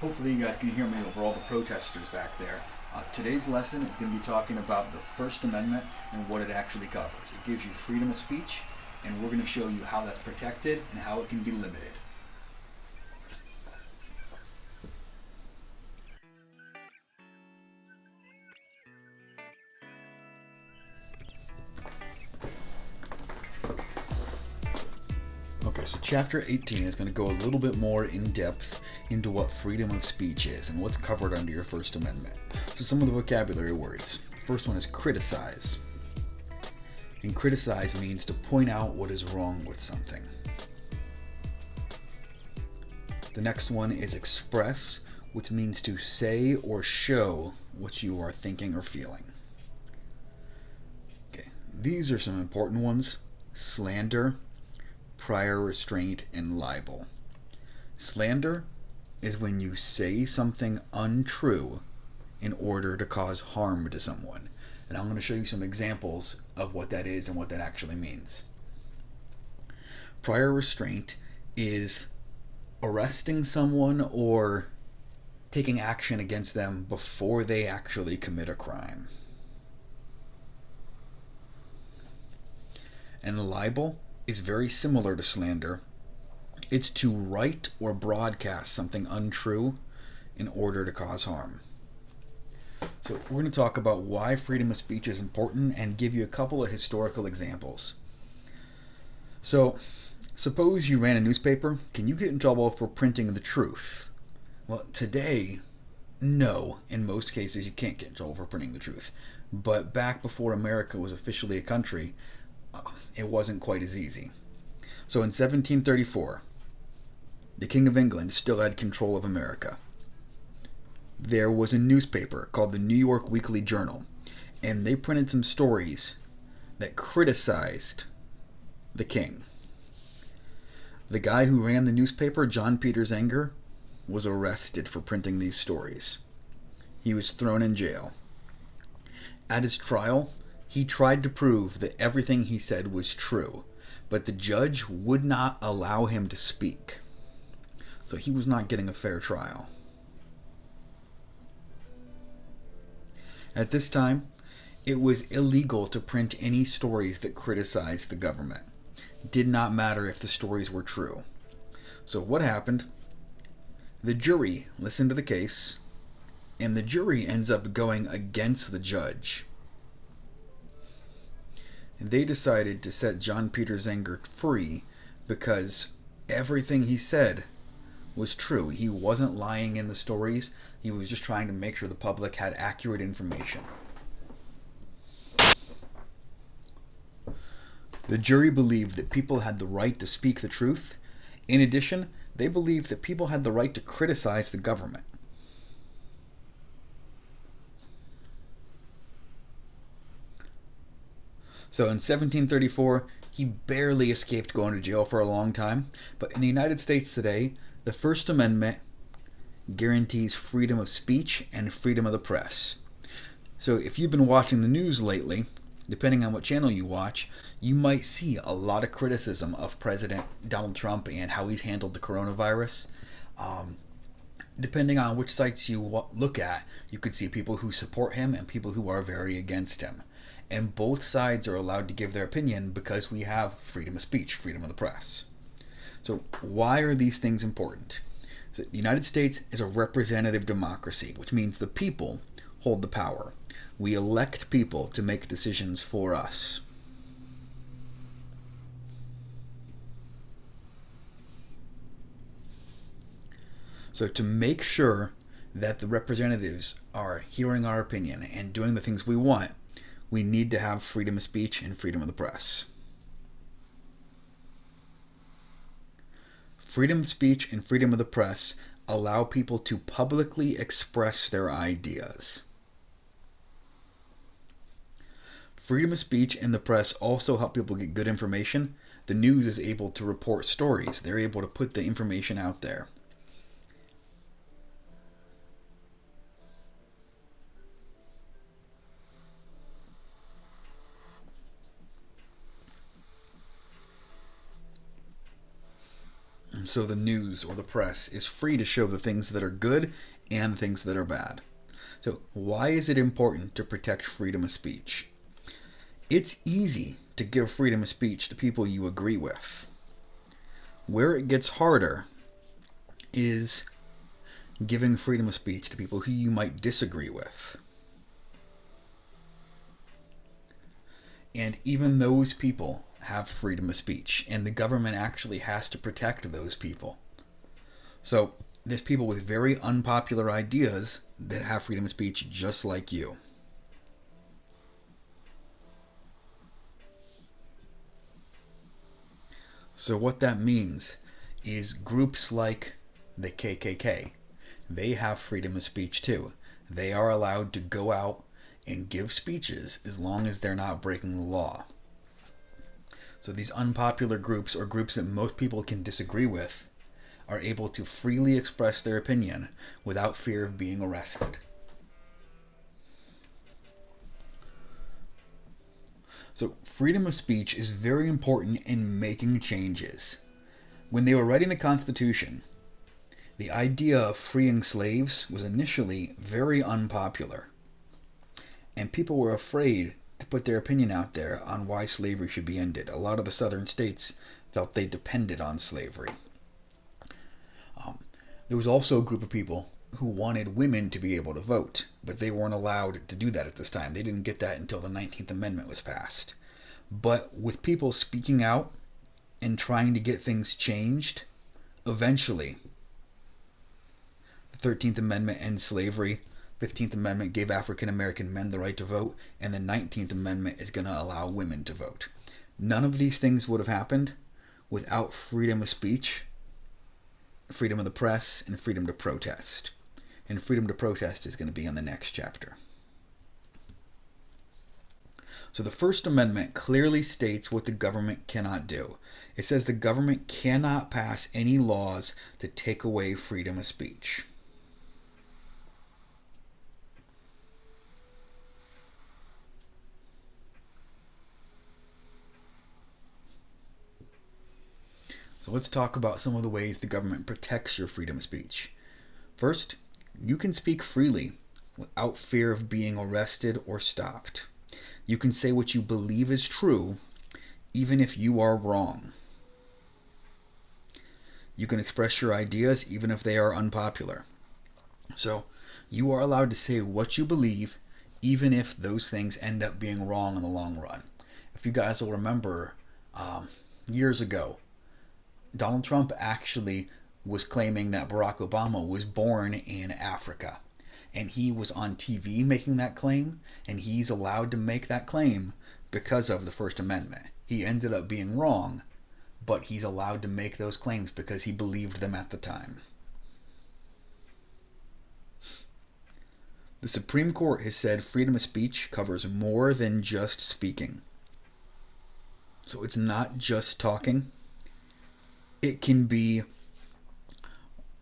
Hopefully you guys can hear me over all the protesters back there. Today's lesson is going to be talking about the First Amendment and what it actually covers. It gives you freedom of speech, and we're going to show you how that's protected and how it can be limited. Okay, so chapter 18 is going to go a little bit more in depth into what freedom of speech is and what's covered under your First Amendment. So some of the vocabulary words. The first one is criticize. And criticize means to point out what is wrong with something. The next one is express, which means to say or show what you are thinking or feeling. Okay, these are some important ones. Slander, prior restraint, and libel. Slander is when you say something untrue in order to cause harm to someone. And I'm going to show you some examples of what that is and what that actually means. Prior restraint is arresting someone or taking action against them before they actually commit a crime. And libel is very similar to slander. It's to write or broadcast something untrue in order to cause harm. So we're going to talk about why freedom of speech is important and give you a couple of historical examples. So, suppose you ran a newspaper. Can you get in trouble for printing the truth? Well, today, no. In most cases, you can't get in trouble for printing the truth. But back before America was officially a country, it wasn't quite as easy. So in 1734, the King of England still had control of America. There was a newspaper called the New York Weekly Journal, and they printed some stories that criticized the king. The guy who ran the newspaper, John Peter Zenger, was arrested for printing these stories. He was thrown in jail. At his trial, he tried to prove that everything he said was true, but the judge would not allow him to speak. So he was not getting a fair trial. At this time, it was illegal to print any stories that criticized the government. It did not matter if the stories were true. So what happened? The jury listened to the case, and the jury ends up going against the judge. And they decided to set John Peter Zenger free because everything he said was true. He wasn't lying in the stories. He was just trying to make sure the public had accurate information. The jury believed that people had the right to speak the truth. In addition, they believed that people had the right to criticize the government. So in 1734, he barely escaped going to jail for a long time. But in the United States today, the First Amendment guarantees freedom of speech and freedom of the press. So if you've been watching the news lately, depending on what channel you watch, you might see a lot of criticism of President Donald Trump and how he's handled the coronavirus. Depending on which sites you look at, you could see people who support him and people who are very against him. And both sides are allowed to give their opinion because we have freedom of speech, freedom of the press. So why are these things important? So the United States is a representative democracy, which means the people hold the power. We elect people to make decisions for us. So to make sure that the representatives are hearing our opinion and doing the things we want, we need to have freedom of speech and freedom of the press. Freedom of speech and freedom of the press allow people to publicly express their ideas. Freedom of speech and the press also help people get good information. The news is able to report stories. They're able to put the information out there. So the news or the press is free to show the things that are good and the things that are bad. So why is it important to protect freedom of speech? It's easy to give freedom of speech to people you agree with. Where it gets harder is giving freedom of speech to people who you might disagree with. And even those people have freedom of speech, and the government actually has to protect those people. So there's people with very unpopular ideas that have freedom of speech just like you. So what that means is groups like the KKK, they have freedom of speech too. They are allowed to go out and give speeches as long as they're not breaking the law. So these unpopular groups, or groups that most people can disagree with, are able to freely express their opinion without fear of being arrested. So freedom of speech is very important in making changes. When they were writing the Constitution, the idea of freeing slaves was initially very unpopular, and people were afraid to put their opinion out there on why slavery should be ended. A lot of the southern states felt they depended on slavery. There was also a group of people who wanted women to be able to vote, but they weren't allowed to do that at this time. They didn't get that until the 19th Amendment was passed. But with people speaking out and trying to get things changed, eventually the 13th Amendment ends slavery, 15th Amendment gave African American men the right to vote, and the 19th Amendment is going to allow women to vote. None of these things would have happened without freedom of speech, freedom of the press, and freedom to protest. And freedom to protest is going to be in the next chapter. So the First Amendment clearly states what the government cannot do. It says the government cannot pass any laws to take away freedom of speech. So let's talk about some of the ways the government protects your freedom of speech. First, you can speak freely without fear of being arrested or stopped. You can say what you believe is true, even if you are wrong. You can express your ideas even if they are unpopular. So, you are allowed to say what you believe, even if those things end up being wrong in the long run. If you guys will remember, years ago, Donald Trump actually was claiming that Barack Obama was born in Africa. And he was on TV making that claim, and he's allowed to make that claim because of the First Amendment. He ended up being wrong, but he's allowed to make those claims because he believed them at the time. The Supreme Court has said freedom of speech covers more than just speaking. So it's not just talking. It can be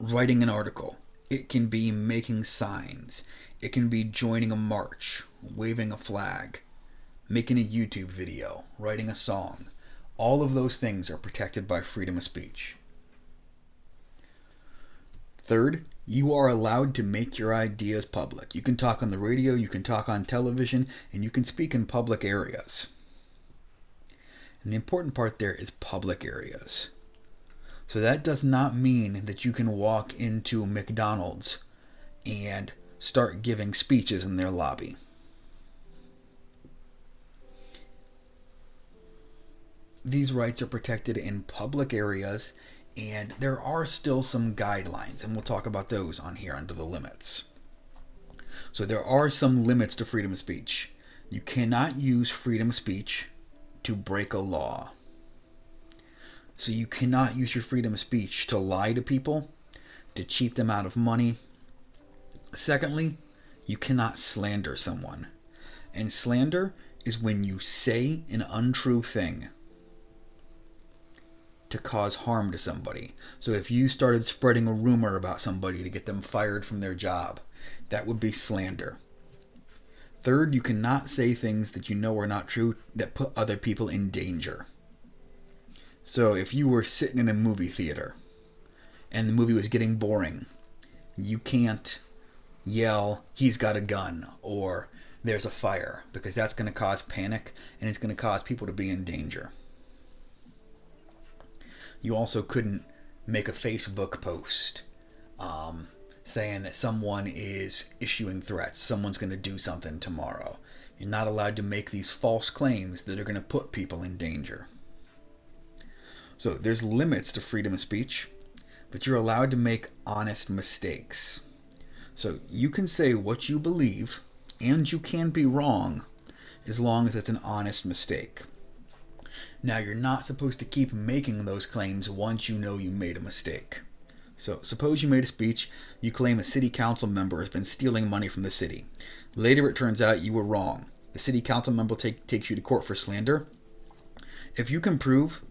writing an article. It can be making signs. It can be joining a march, waving a flag, making a YouTube video, writing a song. All of those things are protected by freedom of speech. Third, you are allowed to make your ideas public. You can talk on the radio, you can talk on television, and you can speak in public areas. And the important part there is public areas. So that does not mean that you can walk into McDonald's and start giving speeches in their lobby. These rights are protected in public areas, and there are still some guidelines, and we'll talk about those on here under the limits. So there are some limits to freedom of speech. You cannot use freedom of speech to break a law. So you cannot use your freedom of speech to lie to people, to cheat them out of money. Secondly, you cannot slander someone. And slander is when you say an untrue thing to cause harm to somebody. So if you started spreading a rumor about somebody to get them fired from their job, that would be slander. Third, you cannot say things that you know are not true that put other people in danger. So if you were sitting in a movie theater and the movie was getting boring, you can't yell, "He's got a gun," or "There's a fire," because that's going to cause panic and it's going to cause people to be in danger. You also couldn't make a Facebook post saying that someone is issuing threats, someone's going to do something tomorrow. You're not allowed to make these false claims that are going to put people in danger. So there's limits to freedom of speech, but you're allowed to make honest mistakes. So you can say what you believe, and you can be wrong, as long as it's an honest mistake. Now, you're not supposed to keep making those claims once you know you made a mistake. So suppose you made a speech, you claim a city council member has been stealing money from the city. Later it turns out you were wrong. The city council member takes you to court for slander. If you can prove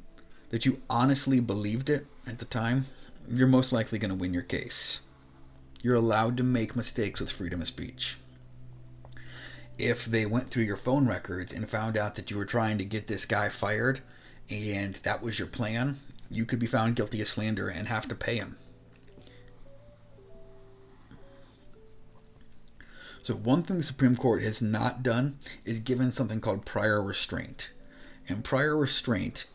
that you honestly believed it at the time, you're most likely going to win your case. You're allowed to make mistakes with freedom of speech. If they went through your phone records and found out that you were trying to get this guy fired and that was your plan, you could be found guilty of slander and have to pay him. So one thing the Supreme Court has not done is given something called prior restraint. And prior restraint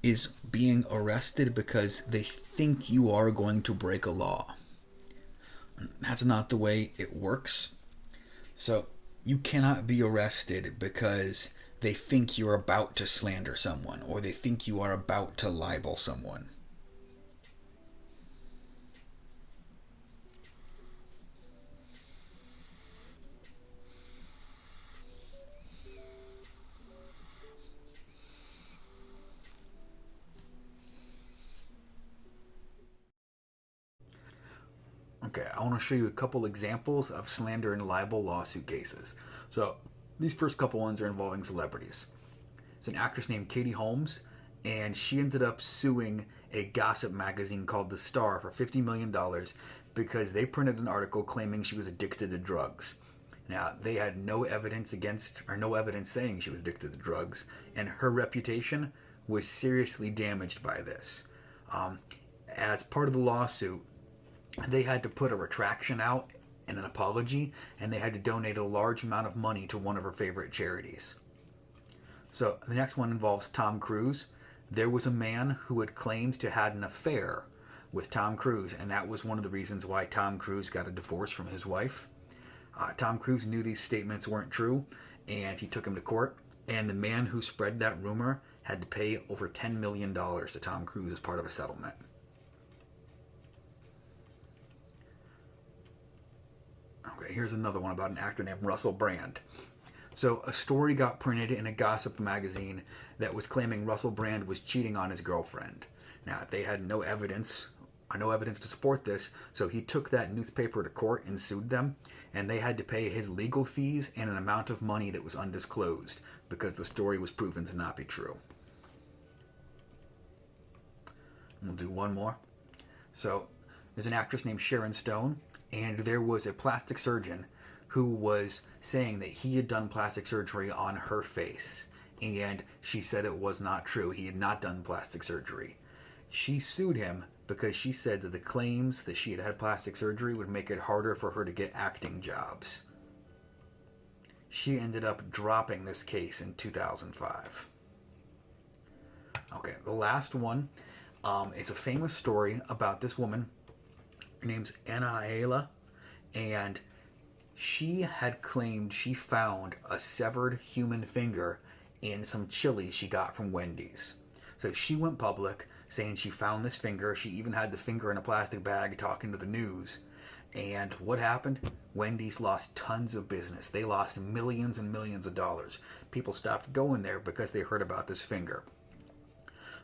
is being arrested because they think you are going to break a law. That's not the way it works. So you cannot be arrested because they think you're about to slander someone or they think you are about to libel someone. Okay, I want to show you a couple examples of slander and libel lawsuit cases. So these first couple ones are involving celebrities. It's an actress named Katie Holmes, and she ended up suing a gossip magazine called The Star for $50 million because they printed an article claiming she was addicted to drugs. Now, they had no evidence saying she was addicted to drugs, and her reputation was seriously damaged by this. As part of the lawsuit, they had to put a retraction out and an apology, and they had to donate a large amount of money to one of her favorite charities. So the next one involves Tom Cruise. There was a man who had claimed to have had an affair with Tom Cruise, and that was one of the reasons why Tom Cruise got a divorce from his wife. Tom Cruise knew these statements weren't true, and he took him to court, and the man who spread that rumor had to pay over $10 million to Tom Cruise as part of a settlement. Okay, here's another one about an actor named Russell Brand. So a story got printed in a gossip magazine that was claiming Russell Brand was cheating on his girlfriend. Now, they had no evidence to support this, so he took that newspaper to court and sued them, and they had to pay his legal fees and an amount of money that was undisclosed because the story was proven to not be true. We'll do one more. So there's an actress named Sharon Stone, and there was a plastic surgeon who was saying that he had done plastic surgery on her face, and she said it was not true. He had not done plastic surgery. She sued him because she said that the claims that she had had plastic surgery would make it harder for her to get acting jobs. She ended up dropping this case in 2005. Okay, the last one is a famous story about this woman. Her name's Anna Ayala, and she had claimed she found a severed human finger in some chili she got from Wendy's. So she went public saying she found this finger. She even had the finger in a plastic bag talking to the news. And what happened? Wendy's lost tons of business. They lost millions and millions of dollars. People stopped going there because they heard about this finger.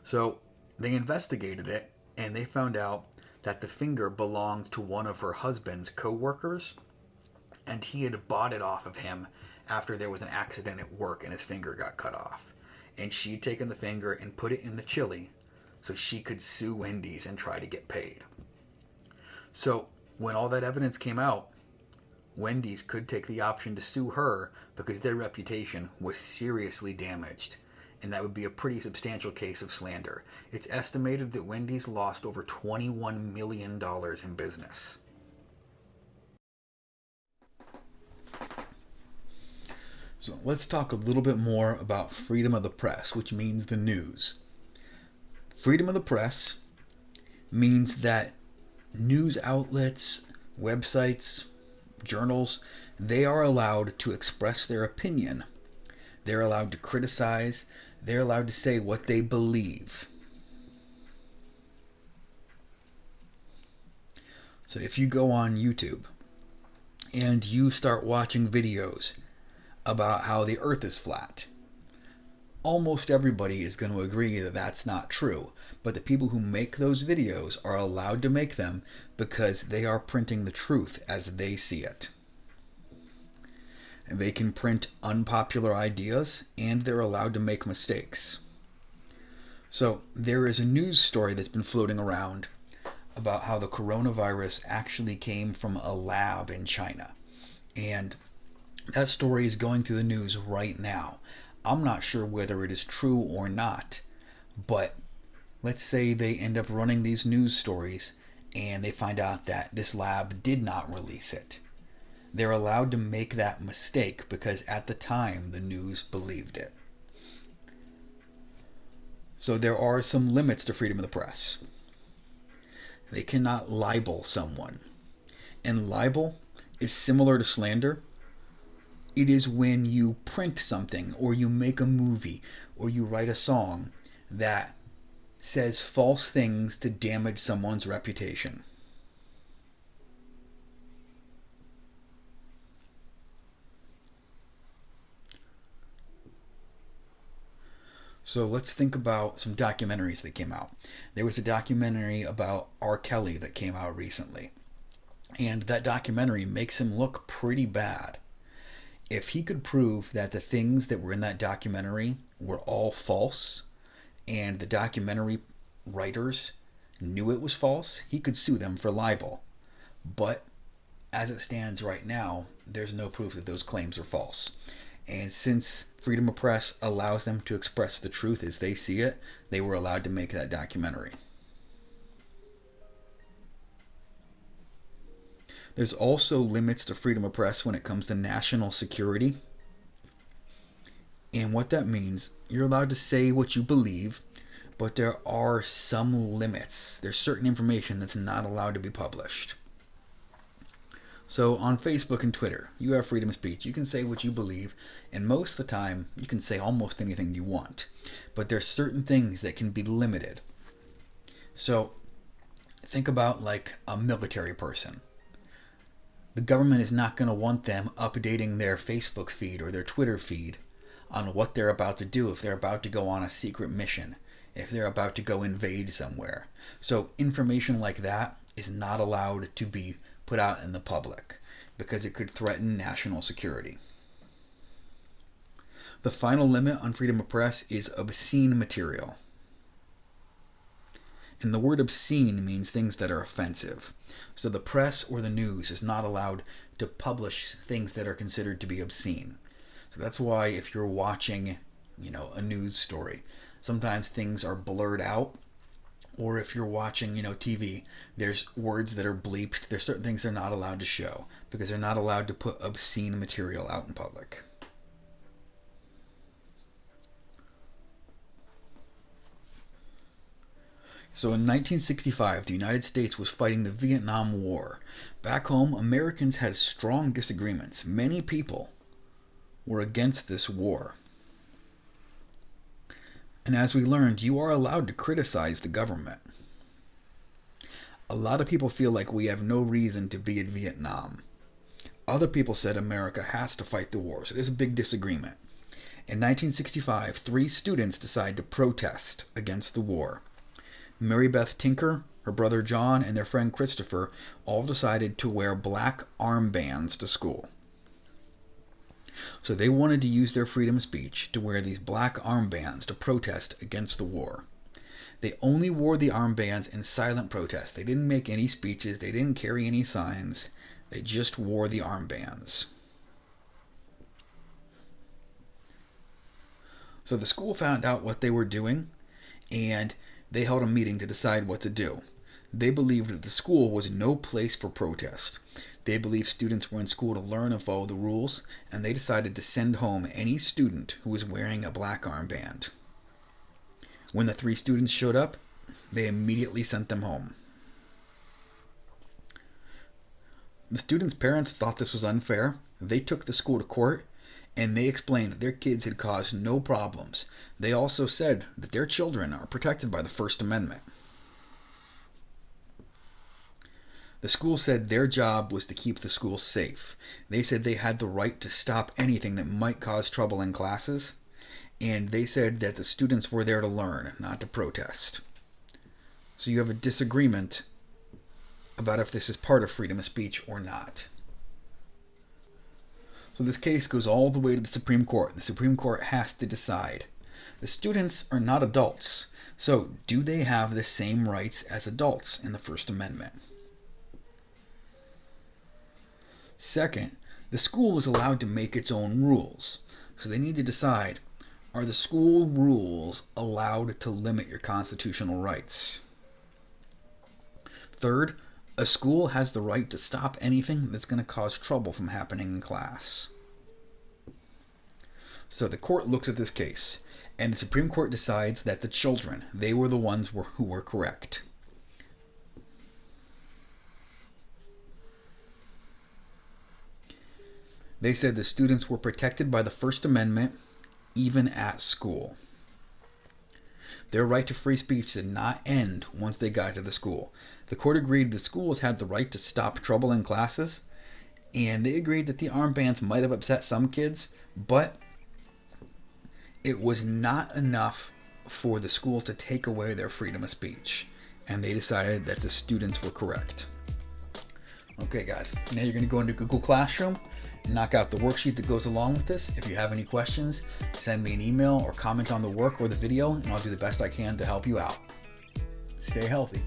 So they investigated it, and they found out that the finger belonged to one of her husband's co-workers, and he had bought it off of him after there was an accident at work and his finger got cut off. And she'd taken the finger and put it in the chili so she could sue Wendy's and try to get paid. So when all that evidence came out, Wendy's could take the option to sue her because their reputation was seriously damaged. and that would be a pretty substantial case of slander. It's estimated that Wendy's lost over $21 million in business. So let's talk a little bit more about freedom of the press, which means the news. Freedom of the press means that news outlets, websites, journals, they are allowed to express their opinion. They're allowed to criticize. They're allowed to say what they believe. So if you go on YouTube and you start watching videos about how the earth is flat, almost everybody is going to agree that that's not true. But the people who make those videos are allowed to make them because they are printing the truth as they see it. And they can print unpopular ideas, and they're allowed to make mistakes. So there is a news story that's been floating around about how the coronavirus actually came from a lab in China. And that story is going through the news right now. I'm not sure whether it is true or not, but let's say they end up running these news stories and they find out that this lab did not release it. They're allowed to make that mistake because at the time the news believed it. So there are some limits to freedom of the press. They cannot libel someone. And libel is similar to slander. It is when you print something, or you make a movie, or you write a song that says false things to damage someone's reputation. So let's think about some documentaries that came out. There was a documentary about R. Kelly that came out recently. And that documentary makes him look pretty bad. If he could prove that the things that were in that documentary were all false, and the documentary writers knew it was false, he could sue them for libel. But as it stands right now, there's no proof that those claims are false. And since freedom of press allows them to express the truth as they see it, they were allowed to make that documentary. There's also limits to freedom of press when it comes to national security. And what that means, you're allowed to say what you believe, but there are some limits. There's certain information that's not allowed to be published. So on Facebook and Twitter, you have freedom of speech. You can say what you believe, and most of the time, you can say almost anything you want. But there's certain things that can be limited. So think about like a military person. The government is not going to want them updating their Facebook feed or their Twitter feed on what they're about to do if they're about to go on a secret mission, if they're about to go invade somewhere. So information like that is not allowed to be put out in the public because it could threaten national security. The final limit on freedom of press is obscene material. And the word obscene means things that are offensive. So the press or the news is not allowed to publish things that are considered to be obscene. So that's why if you're watching, a news story, sometimes things are blurred out. Or if you're watching, TV, there's words that are bleeped. There's certain things they're not allowed to show because they're not allowed to put obscene material out in public. So in 1965, the United States was fighting the Vietnam War. Back home, Americans had strong disagreements. Many people were against this war. And as we learned, you are allowed to criticize the government. A lot of people feel like we have no reason to be in Vietnam. Other people said America has to fight the war, so there's a big disagreement. In 1965, 3 students decided to protest against the war. Mary Beth Tinker, her brother John, and their friend Christopher all decided to wear black armbands to school. So they wanted to use their freedom of speech to wear these black armbands to protest against the war. They only wore the armbands in silent protest. They didn't make any speeches. They didn't carry any signs. They just wore the armbands. So the school found out what they were doing, and they held a meeting to decide what to do. They believed that the school was no place for protest. They believed students were in school to learn and follow the rules, and they decided to send home any student who was wearing a black armband. When the 3 students showed up, they immediately sent them home. The students' parents thought this was unfair. They took the school to court, and they explained that their kids had caused no problems. They also said that their children are protected by the First Amendment. The school said their job was to keep the school safe. They said they had the right to stop anything that might cause trouble in classes, and they said that the students were there to learn, not to protest. So you have a disagreement about if this is part of freedom of speech or not. So this case goes all the way to the Supreme Court. The Supreme Court has to decide. The students are not adults, so do they have the same rights as adults in the First Amendment? Second, the school is allowed to make its own rules, so they need to decide, are the school rules allowed to limit your constitutional rights? Third, a school has the right to stop anything that's going to cause trouble from happening in class. So the court looks at this case, and the Supreme Court decides that the children, they were the ones who were correct. They said the students were protected by the First Amendment, even at school. Their right to free speech did not end once they got to the school. The court agreed the schools had the right to stop trouble in classes, and they agreed that the armbands might have upset some kids, but it was not enough for the school to take away their freedom of speech, and they decided that the students were correct. Okay guys, now you're going to go into Google Classroom, knock out the worksheet that goes along with this. If you have any questions, send me an email or comment on the work or the video, and I'll do the best I can to help you out. Stay healthy.